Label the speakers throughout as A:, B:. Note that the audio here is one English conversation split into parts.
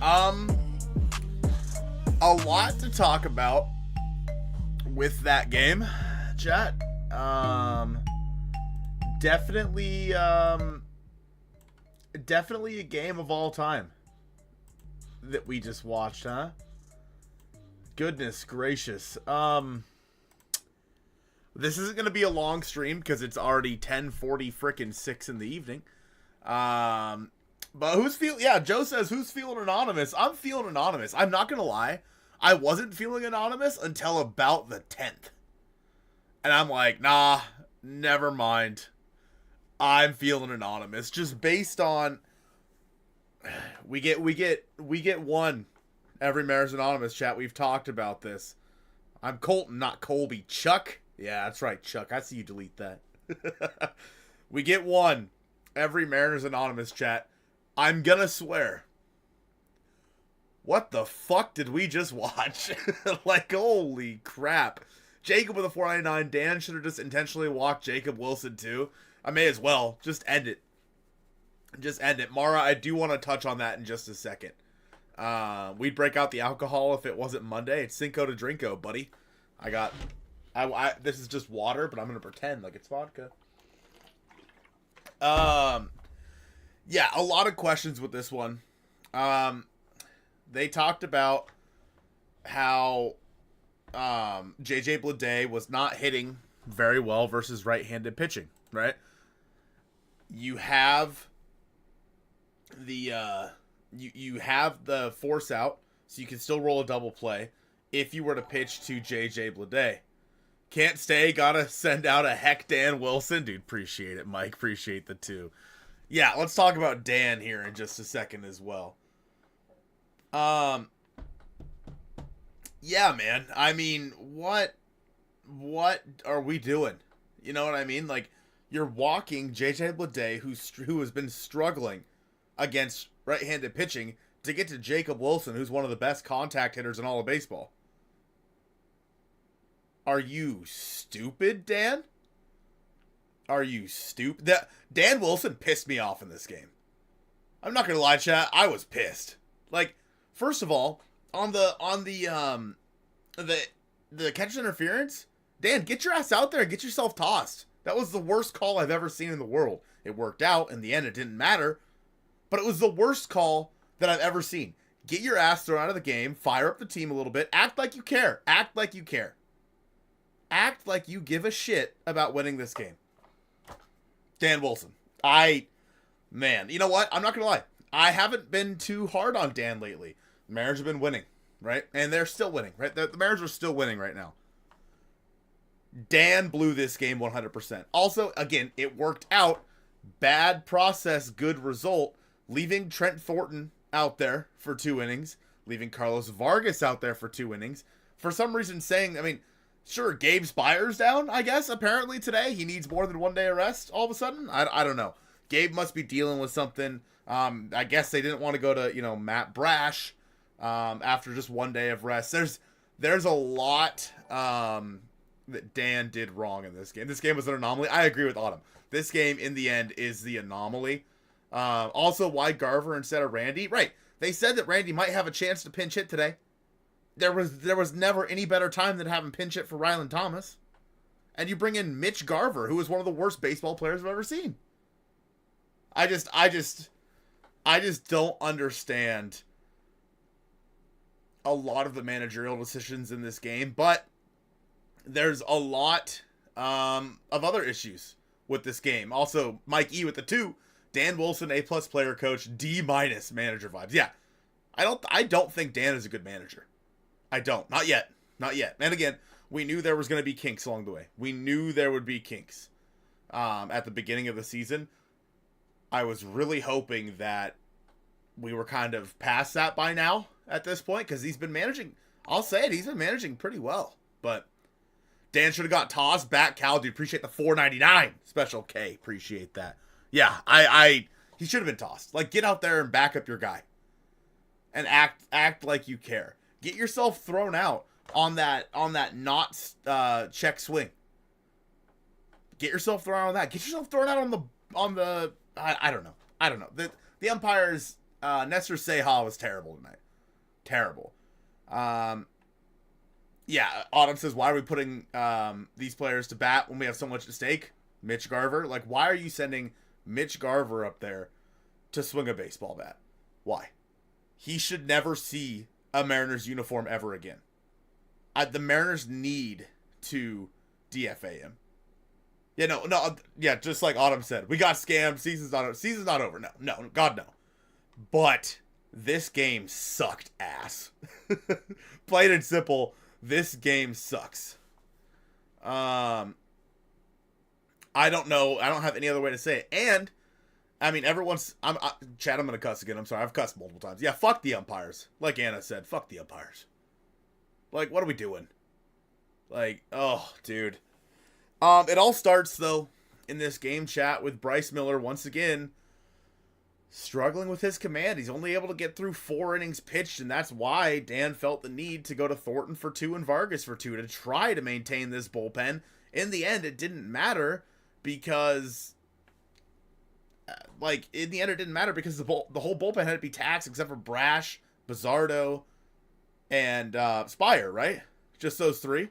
A: A lot to talk about with that game, chat. Definitely, definitely a game of all time that we just watched, huh? Goodness gracious. This isn't gonna be a long stream because it's already 10:40 frickin' 6 in the evening. But who's feeling? Yeah, Joe says who's feeling anonymous. I'm feeling anonymous. I'm not gonna lie. I wasn't feeling anonymous until about the 10th, and I'm like, nah, never mind. I'm feeling anonymous just based on we get one every Mayor's Anonymous chat. We've talked about this. I'm Colton, not Colby. Chuck. Yeah, that's right, Chuck. I see you delete that. We get one every Mariners Anonymous chat. I'm gonna swear. What the fuck did we just watch? Like, holy crap. Jacob with a 499. Dan should have just intentionally walked Jacob Wilson too. I may as well. Just end it. Just end it. Mara, I do want to touch on that in just a second. We'd break out the alcohol if it wasn't Monday. It's Cinco de Drinko, buddy. This is just water, but I'm going to pretend like it's vodka. Yeah, a lot of questions with this one. They talked about how JJ Bleav was not hitting very well versus right-handed pitching, right? You have the you have the force out, so you can still roll a double play if you were to pitch to JJ Bleav. Can't stay, gotta send out a heck Dan Wilson. Dude, appreciate it, Mike. Appreciate the two. Yeah, let's talk about Dan here in just a second as well. Yeah, man. I mean, what are we doing? You know what I mean? Like, you're walking JJ Bleav, who has been struggling against right-handed pitching, to get to Jacob Wilson, who's one of the best contact hitters in all of baseball. Are you stupid, Dan? Are you stupid? Dan Wilson pissed me off in this game. I'm not gonna lie, chat. I was pissed. Like, first of all, on the catcher's interference, Dan, get your ass out there and get yourself tossed. That was the worst call I've ever seen in the world. It worked out. In the end, it didn't matter. But it was the worst call that I've ever seen. Get your ass thrown out of the game. Fire up the team a little bit. Act like you care. Act like you care. Act like you give a shit about winning this game. Dan Wilson. Man, you know what? I'm not going to lie. I haven't been too hard on Dan lately. The Mariners have been winning, right? And they're still winning, right? The Mariners are still winning right now. Dan blew this game 100%. Also, again, it worked out. Bad process, good result. Leaving Trent Thornton out there for 2 innings. Leaving Carlos Vargas out there for 2 innings. For some reason saying, I mean, sure, Gabe Spires down, I guess, apparently today. He needs more than 1 day of rest all of a sudden. I don't know. Gabe must be dealing with something. I guess they didn't want to go to, Matt Brash after just 1 day of rest. There's a lot that Dan did wrong in this game. This game was an anomaly. I agree with Autumn. This game, in the end, is the anomaly. Also, why Garver instead of Randy? Right. They said that Randy might have a chance to pinch hit today. There was never any better time than having pinch hit for Ryland Thomas. And you bring in Mitch Garver, who is one of the worst baseball players I've ever seen. I just don't understand a lot of the managerial decisions in this game, but there's a lot of other issues with this game. Also, Mike E with the 2, Dan Wilson, A+ player coach, D- manager vibes. Yeah, I don't think Dan is a good manager. I don't. Not yet. And again, we knew there was going to be kinks along the way. We knew there would be kinks at the beginning of the season. I was really hoping that we were kind of past that by now at this point, because he's been managing, I'll say it, he's been managing pretty well. But Dan should have got tossed. Back Cal, dude, appreciate the 499 special K. Appreciate that. Yeah, he should have been tossed. Like, get out there and back up your guy. And act like you care. Get yourself thrown out on that not check swing. Get yourself thrown out on that. Get yourself thrown out on the I don't know. The umpires, Nestor Seha was terrible tonight. Terrible. Yeah, Autumn says, why are we putting these players to bat when we have so much at stake? Mitch Garver? Like, why are you sending Mitch Garver up there to swing a baseball bat? Why? He should never see a Mariners uniform ever again. The Mariners need to DFA him. Yeah, just like Autumn said, we got scammed. Season's not over. No, God no. But this game sucked ass. Plain and simple, this game sucks. I don't know. I don't have any other way to say it. And I mean, Chad, I'm gonna cuss again. I'm sorry. I've cussed multiple times. Yeah, fuck the umpires. Like Anna said, fuck the umpires. Like, what are we doing? Like, oh, dude. It all starts, though, in this game chat with Bryce Miller, once again, struggling with his command. He's only able to get through 4 innings pitched, and that's why Dan felt the need to go to Thornton for 2 and Vargas for 2 to try to maintain this bullpen. In the end, it didn't matter because... in the end, it didn't matter because the whole bullpen had to be taxed except for Brash, Bizzardo, and Spire, right? Just those 3?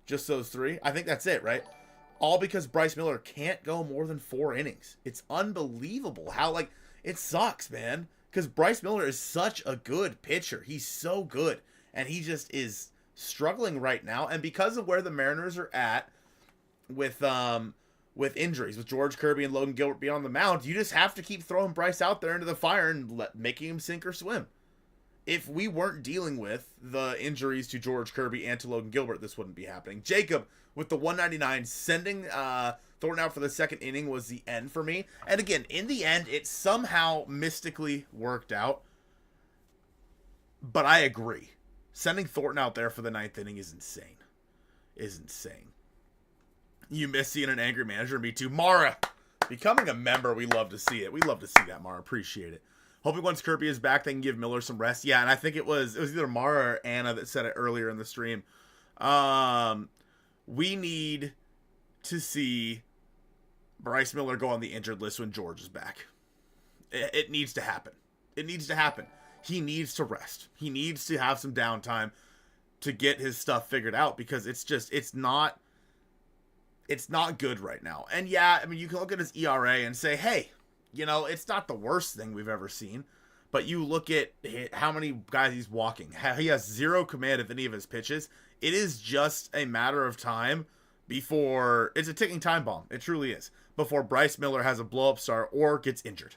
A: Just those 3? I think that's it, right? All because Bryce Miller can't go more than 4 innings. It's unbelievable how, it sucks, man. Because Bryce Miller is such a good pitcher. He's so good. And he just is struggling right now. And because of where the Mariners are at with injuries, with George Kirby and Logan Gilbert being on the mound, you just have to keep throwing Bryce out there into the fire and making him sink or swim. If we weren't dealing with the injuries to George Kirby and to Logan Gilbert, this wouldn't be happening. Jacob with the 199, sending Thornton out for the 2nd inning was the end for me. And again, in the end, it somehow mystically worked out. But I agree. Sending Thornton out there for the 9th inning is insane. You miss seeing an angry manager. Me too. Mara, becoming a member, we love to see it. We love to see that, Mara. Appreciate it. Hoping once Kirby is back, they can give Miller some rest. Yeah, and I think it was either Mara or Anna that said it earlier in the stream. We need to see Bryce Miller go on the injured list when George is back. It needs to happen. It needs to happen. He needs to rest. He needs to have some downtime to get his stuff figured out because it's not good right now. And yeah, I mean, you can look at his ERA and say, hey, it's not the worst thing we've ever seen. But you look at how many guys he's walking. He has 0 command of any of his pitches. It is just a matter of time before... It's a ticking time bomb. It truly is. Before Bryce Miller has a blow-up start or gets injured.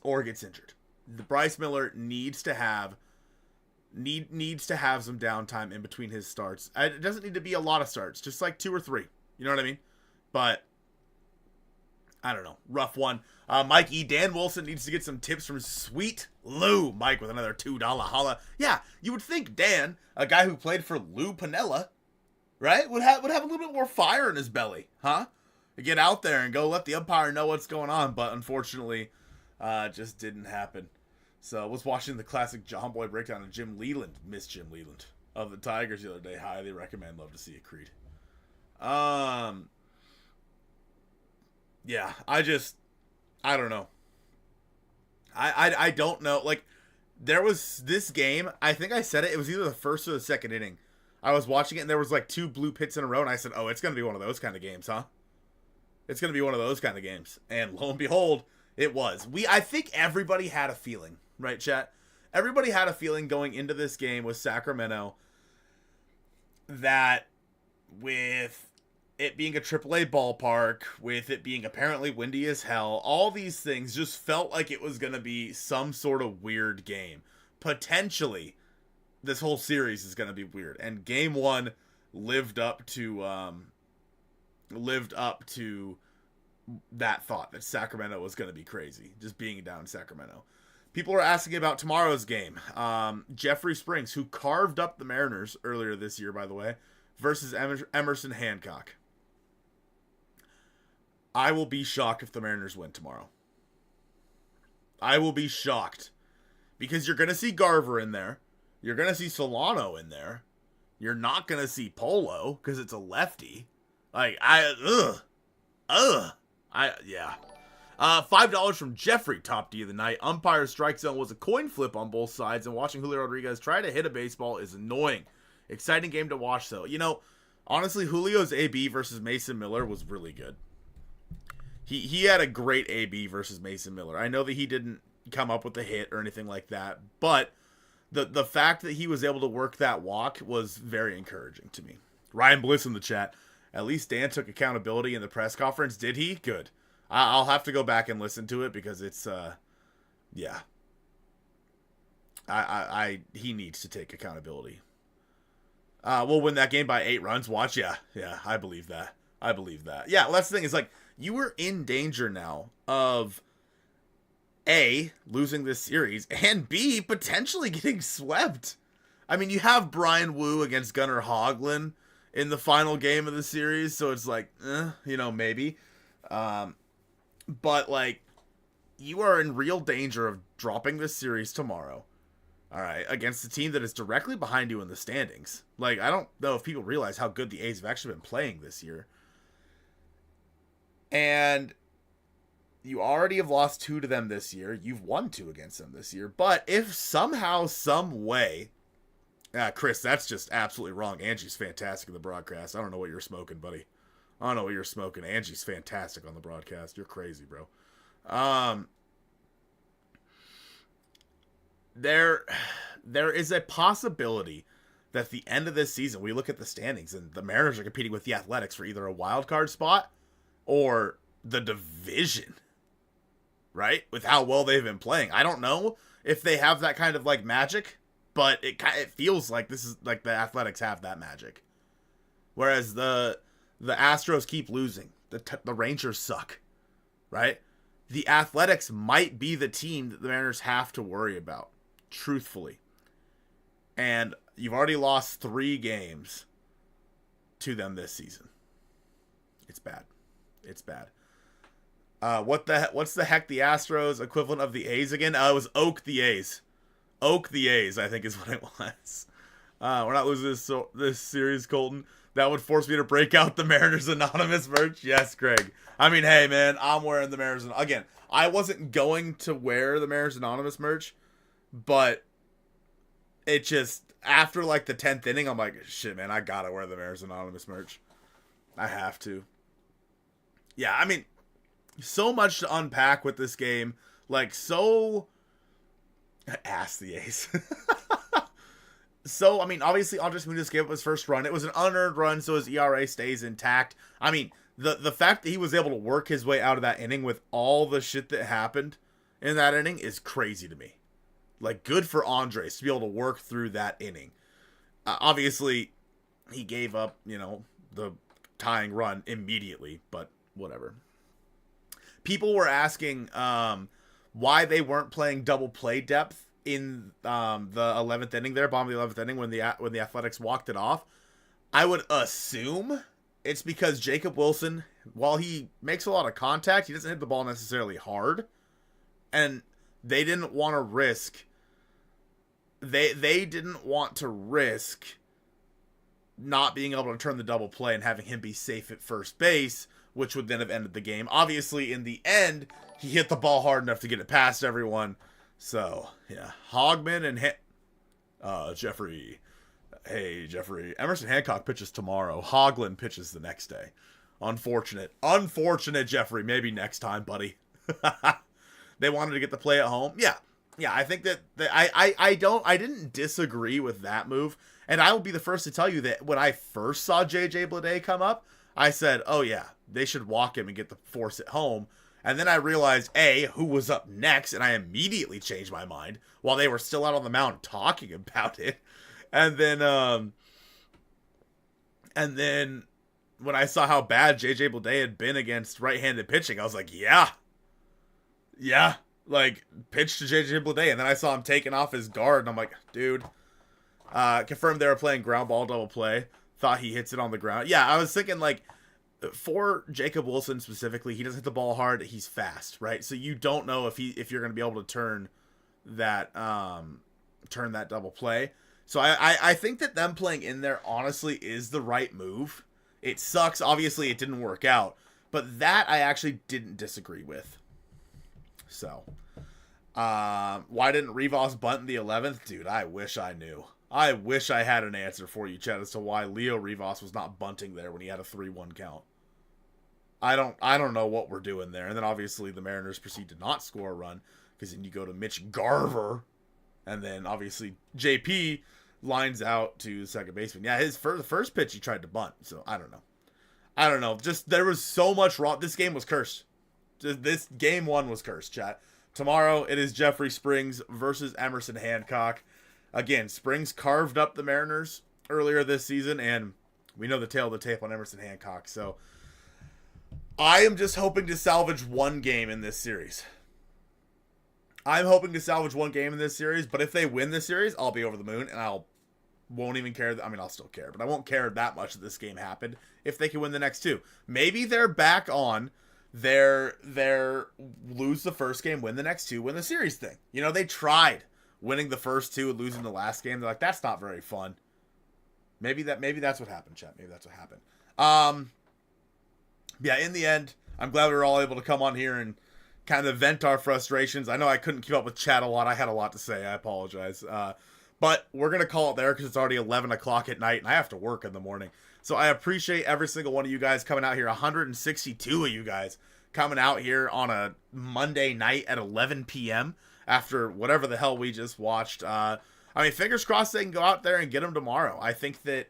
A: The Bryce Miller needs to have some downtime in between his starts. It doesn't need to be a lot of starts. Just 2 or 3. You know what I mean? But... I don't know. Rough one. Mike E. Dan Wilson needs to get some tips from Sweet Lou. Mike with another $2 holla. Yeah, you would think Dan, a guy who played for Lou Piniella, right, would have a little bit more fire in his belly, huh? To get out there and go let the umpire know what's going on. But unfortunately, just didn't happen. So I was watching the classic John Boy breakdown of Jim Leland. Miss Jim Leland of the Tigers the other day. Highly recommend. Love to see it, Creed. Yeah, I don't know. I don't know. There was this game, I think I said it was either the 1st or the 2nd inning. I was watching it, and there was 2 blue pits in a row, and I said, oh, it's going to be one of those kind of games, huh? It's going to be one of those kind of games. And lo and behold, it was. I think everybody had a feeling, right, chat? Everybody had a feeling going into this game with Sacramento that with it being a AAA ballpark, with it being apparently windy as hell, all these things just felt like it was going to be some sort of weird game. Potentially, this whole series is going to be weird. And game 1 lived up to that thought that Sacramento was going to be crazy, just being down in Sacramento. People are asking about tomorrow's game. Jeffrey Springs, who carved up the Mariners earlier this year, by the way, versus Emerson Hancock. I will be shocked if the Mariners win tomorrow. I will be shocked. Because you're going to see Garver in there. You're going to see Solano in there. You're not going to see Polo because it's a lefty. Yeah. $5 from Jeffrey, top D of the night. Umpire strike zone was a coin flip on both sides, and watching Julio Rodriguez try to hit a baseball is annoying. Exciting game to watch, though. You know, honestly, Julio's AB versus Mason Miller was really good. He had a great AB versus Mason Miller. I know that he didn't come up with a hit or anything like that, but the fact that he was able to work that walk was very encouraging to me. Ryan Bliss in the chat. At least Dan took accountability in the press conference. Did he? Good. I'll have to go back and listen to it because it's, yeah. He needs to take accountability. We'll win that game by 8 runs. Watch, yeah, I believe that. Yeah, well, that's the thing. Is like you were in danger now of A, losing this series, and B, potentially getting swept. I mean, you have Brian Wu against Gunnar Hoglund in the final game of the series, so it's like, maybe. But, like, you are in real danger of dropping this series tomorrow, all right, against a team that is directly behind you in the standings. Like, I don't know if people realize how good the A's have actually been playing this year. And you already have lost 2 to them this year. You've won 2 against them this year. But if somehow, some way... Chris, that's just absolutely wrong. Angie's fantastic in the broadcast. I don't know what you're smoking, buddy. I don't know what you're smoking. Angie's fantastic on the broadcast. You're crazy, bro. There is a possibility that at the end of this season, we look at the standings and the Mariners are competing with the Athletics for either a wild card spot or the division, right? With how well they've been playing. I don't know if they have that kind of like magic, but it feels like this is like the Athletics have that magic. Whereas the Astros keep losing. The Rangers suck, right? The Athletics might be the team that the Mariners have to worry about, truthfully. And you've already lost 3 games to them this season. It's bad. What's the heck the Astros equivalent of the A's again? It was Oak the A's. Oak the A's, I think is what it was. We're not losing this series, Colton. That would force me to break out the Mariners Anonymous merch. Yes, Greg. I mean, hey, man, I'm wearing the Mariners. Again, I wasn't going to wear the Mariners Anonymous merch, but it just, after like the 10th inning, I'm like, shit, man, I gotta wear the Mariners Anonymous merch. I have to. Yeah, I mean, so much to unpack with this game. Like, so... Ass the Ace. So, I mean, obviously, Andres Munoz gave up his first run. It was an unearned run, so his ERA stays intact. I mean, the fact that he was able to work his way out of that inning with all the shit that happened in that inning is crazy to me. Like, good for Andres to be able to work through that inning. Obviously, he gave up, the tying run immediately, but whatever. People were asking why they weren't playing double play depth in the 11th inning there, bottom of the 11th inning when the Athletics walked it off. I would assume it's because Jacob Wilson, while he makes a lot of contact, he doesn't hit the ball necessarily hard, and they didn't want to risk. They didn't want to risk not being able to turn the double play and having him be safe at first base, which would then have ended the game. Obviously, in the end, he hit the ball hard enough to get it past everyone. So, yeah. Hogman and Jeffrey. Hey, Jeffrey. Emerson Hancock pitches tomorrow. Hoglund pitches the next day. Unfortunate, Jeffrey. Maybe next time, buddy. They wanted to get the play at home. Yeah, I think that I didn't disagree with that move. And I will be the first to tell you that when I first saw JJ Bleav come up, I said, oh yeah, they should walk him and get the force at home. And then I realized, A, who was up next, and I immediately changed my mind while they were still out on the mound talking about it. And then when I saw how bad JJ Bleav had been against right-handed pitching, I was like, yeah, like, pitch to JJ Bleav. And then I saw him taking off his guard, and I'm like, dude, confirmed they were playing ground ball double play. Thought he hits it on the ground. Yeah, I was thinking, like, for Jacob Wilson specifically, he doesn't hit the ball hard. He's fast, right? So you don't know if you're going to be able to turn that double play. So I think that them playing in there honestly is the right move. It sucks. Obviously, it didn't work out, but that I actually didn't disagree with. So, why didn't Rivas bunt in the 11th? Dude, I wish I knew. I wish I had an answer for you, Chad, as to why Leo Rivas was not bunting there when he had a 3-1 count. I don't know what we're doing there. And then obviously the Mariners proceed to not score a run, because then you go to Mitch Garver, and then obviously JP lines out to the second baseman. Yeah, the first pitch he tried to bunt. So I don't know. Just there was so much wrong. This game was cursed. This game 1 was cursed, chat. Tomorrow it is Jeffrey Springs versus Emerson Hancock. Again, Springs carved up the Mariners earlier this season, and we know the tale of the tape on Emerson Hancock. So I am just hoping to salvage one game in this series. I'm hoping to salvage one game in this series, but if they win this series, I'll be over the moon, and won't even care. I mean, I'll still care, but I won't care that much that this game happened if they can win the next 2. Maybe they're back on their lose the first game, win the next 2, win the series thing. You know, they tried winning the first 2 and losing the last game. They're like, that's not very fun. Maybe that's what happened, chat. Maybe that's what happened. Yeah, in the end, I'm glad we were all able to come on here and kind of vent our frustrations. I know I couldn't keep up with chat a lot. I had a lot to say. I apologize. But we're going to call it there because it's already 11 o'clock at night and I have to work in the morning. So I appreciate every single one of you guys coming out here. 162 of you guys coming out here on a Monday night at 11 p.m. after whatever the hell we just watched. I mean, fingers crossed they can go out there and get them tomorrow. I think that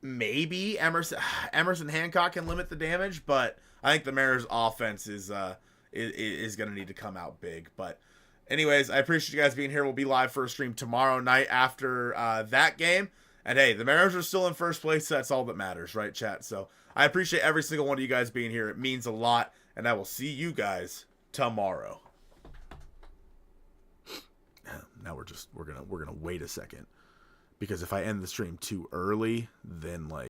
A: maybe Emerson Hancock can limit the damage, but I think the Mariners offense is going to need to come out big. But anyways, I appreciate you guys being here. We'll be live for a stream tomorrow night after that game. And hey, the Mariners are still in first place. So that's all that matters, right, chat? So I appreciate every single one of you guys being here. It means a lot. And I will see you guys tomorrow. Now we're gonna wait a second, because if I end the stream too early, then like